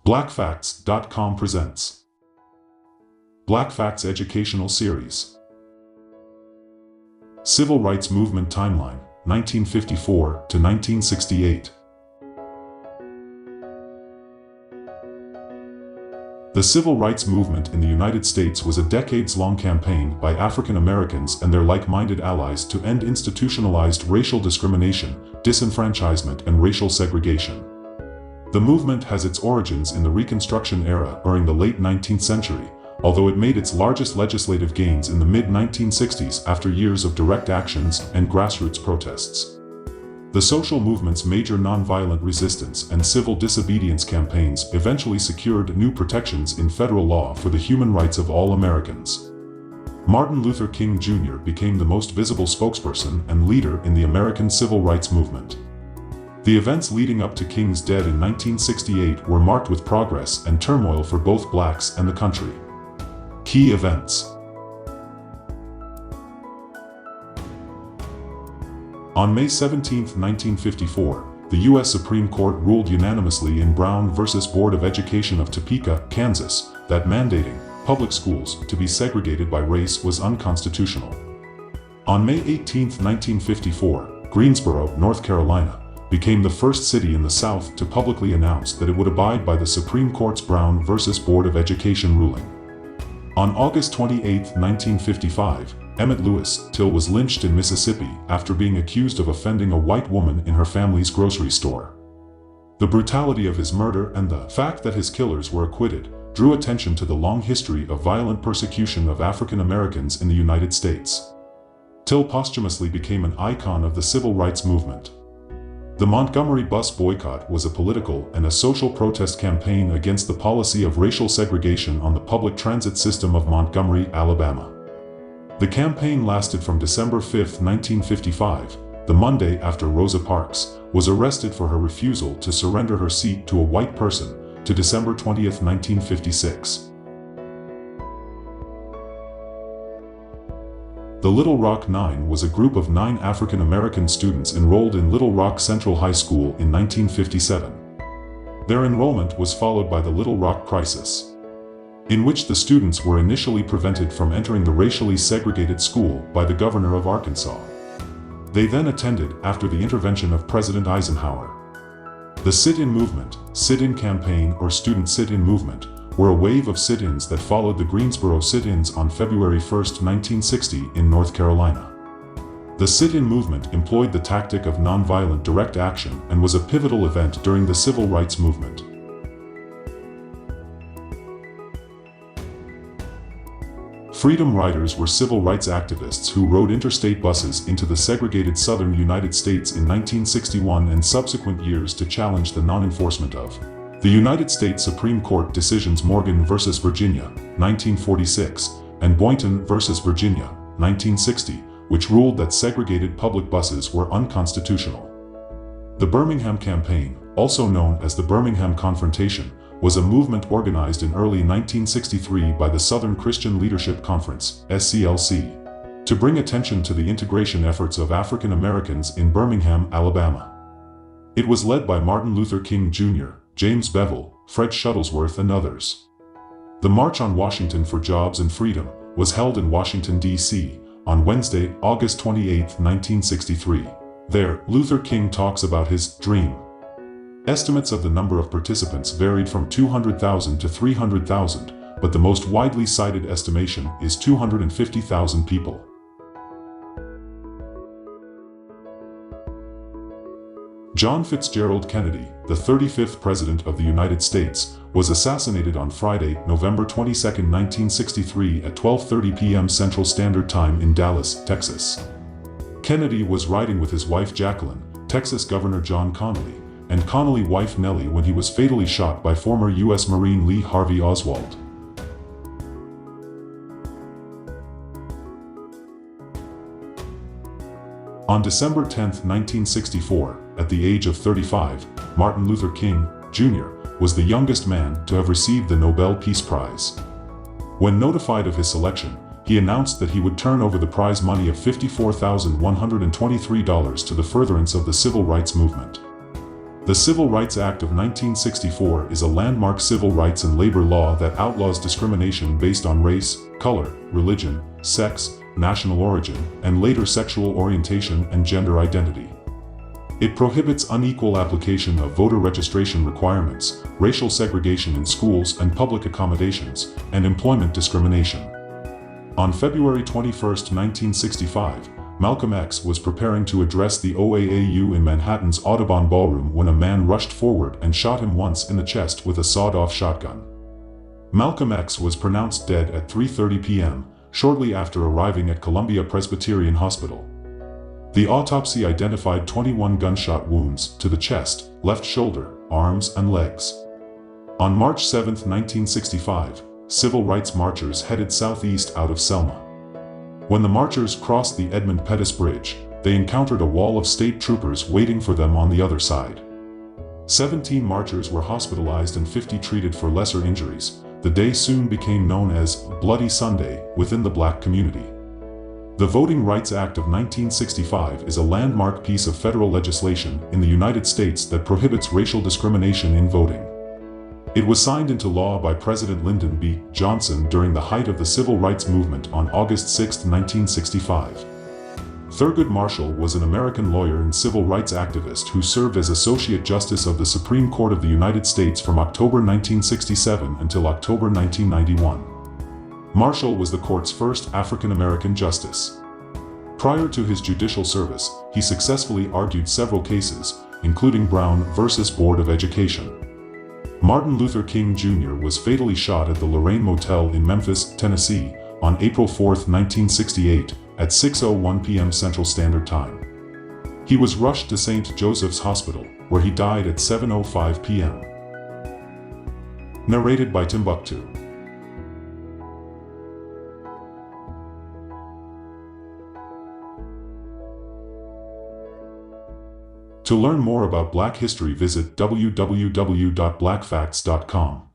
BlackFacts.com presents BlackFacts Educational Series. Civil Rights Movement Timeline, 1954 to 1968. The civil rights movement in the United States was a decades-long campaign by African Americans and their like-minded allies to end institutionalized racial discrimination, disenfranchisement, and racial segregation. The movement has its origins in the Reconstruction era during the late 19th century, although it made its largest legislative gains in the mid-1960s after years of direct actions and grassroots protests. The social movement's major nonviolent resistance and civil disobedience campaigns eventually secured new protections in federal law for the human rights of all Americans. Martin Luther King Jr. became the most visible spokesperson and leader in the American civil rights movement. The events leading up to King's death in 1968 were marked with progress and turmoil for both blacks and the country. Key events. On May 17, 1954, the U.S. Supreme Court ruled unanimously in Brown v. Board of Education of Topeka, Kansas, that mandating public schools to be segregated by race was unconstitutional. On May 18, 1954, Greensboro, North Carolina, became the first city in the South to publicly announce that it would abide by the Supreme Court's Brown v. Board of Education ruling. On August 28, 1955, Emmett Lewis Till was lynched in Mississippi after being accused of offending a white woman in her family's grocery store. The brutality of his murder and the fact that his killers were acquitted drew attention to the long history of violent persecution of African Americans in the United States. Till posthumously became an icon of the civil rights movement. The Montgomery Bus Boycott was a political and a social protest campaign against the policy of racial segregation on the public transit system of Montgomery, Alabama. The campaign lasted from December 5, 1955, the Monday after Rosa Parks was arrested for her refusal to surrender her seat to a white person, to December 20, 1956. The Little Rock Nine was a group of 9 African American students enrolled in Little Rock Central High School in 1957. Their enrollment was followed by the Little Rock Crisis, in which the students were initially prevented from entering the racially segregated school by the governor of Arkansas. They then attended after the intervention of President Eisenhower. The sit-in movement, sit-in campaign, or student sit-in movement were a wave of sit-ins that followed the Greensboro sit-ins on February 1, 1960 in North Carolina. The sit-in movement employed the tactic of nonviolent direct action and was a pivotal event during the civil rights movement. Freedom riders were civil rights activists who rode interstate buses into the segregated southern United States in 1961 and subsequent years to challenge the non-enforcement of the United States Supreme Court decisions Morgan v. Virginia, 1946, and Boynton v. Virginia, 1960, which ruled that segregated public buses were unconstitutional. The Birmingham Campaign, also known as the Birmingham Confrontation, was a movement organized in early 1963 by the Southern Christian Leadership Conference, SCLC, to bring attention to the integration efforts of African Americans in Birmingham, Alabama. It was led by Martin Luther King Jr., James Bevel, Fred Shuttlesworth, and others. The March on Washington for Jobs and Freedom was held in Washington, D.C., on Wednesday, August 28, 1963. There, Luther King talks about his dream. Estimates of the number of participants varied from 200,000 to 300,000, but the most widely cited estimation is 250,000 people. John Fitzgerald Kennedy, the 35th President of the United States, was assassinated on Friday, November 22, 1963 at 12:30 p.m. Central Standard Time in Dallas, Texas. Kennedy was riding with his wife Jacqueline, Texas Governor John Connally, and Connally wife Nellie when he was fatally shot by former U.S. Marine Lee Harvey Oswald. On December 10, 1964, at the age of 35, Martin Luther King, Jr., was the youngest man to have received the Nobel Peace Prize. When notified of his selection, he announced that he would turn over the prize money of $54,123 to the furtherance of the civil rights movement. The Civil Rights Act of 1964 is a landmark civil rights and labor law that outlaws discrimination based on race, color, religion, sex, national origin, and later sexual orientation and gender identity. It prohibits unequal application of voter registration requirements, racial segregation in schools and public accommodations, and employment discrimination. On February 21, 1965, Malcolm X was preparing to address the OAAU in Manhattan's Audubon Ballroom when a man rushed forward and shot him once in the chest with a sawed-off shotgun. Malcolm X was pronounced dead at 3:30 p.m., shortly after arriving at Columbia Presbyterian Hospital. The autopsy identified 21 gunshot wounds to the chest, left shoulder, arms, and legs. On March 7, 1965, civil rights marchers headed southeast out of Selma. When the marchers crossed the Edmund Pettus Bridge, they encountered a wall of state troopers waiting for them on the other side. 17 marchers were hospitalized and 50 treated for lesser injuries. The day soon became known as Bloody Sunday within the black community. The Voting Rights Act of 1965 is a landmark piece of federal legislation in the United States that prohibits racial discrimination in voting. It was signed into law by President Lyndon B. Johnson during the height of the Civil Rights Movement on August 6, 1965. Thurgood Marshall was an American lawyer and civil rights activist who served as Associate Justice of the Supreme Court of the United States from October 1967 until October 1991. Marshall was the court's first African-American justice. Prior to his judicial service, he successfully argued several cases, including Brown v. Board of Education. Martin Luther King Jr. was fatally shot at the Lorraine Motel in Memphis, Tennessee, on April 4, 1968, at 6:01 p.m. Central Standard Time. He was rushed to St. Joseph's Hospital, where he died at 7:05 p.m. Narrated by Timbuktu. To learn more about Black history, visit www.blackfacts.com.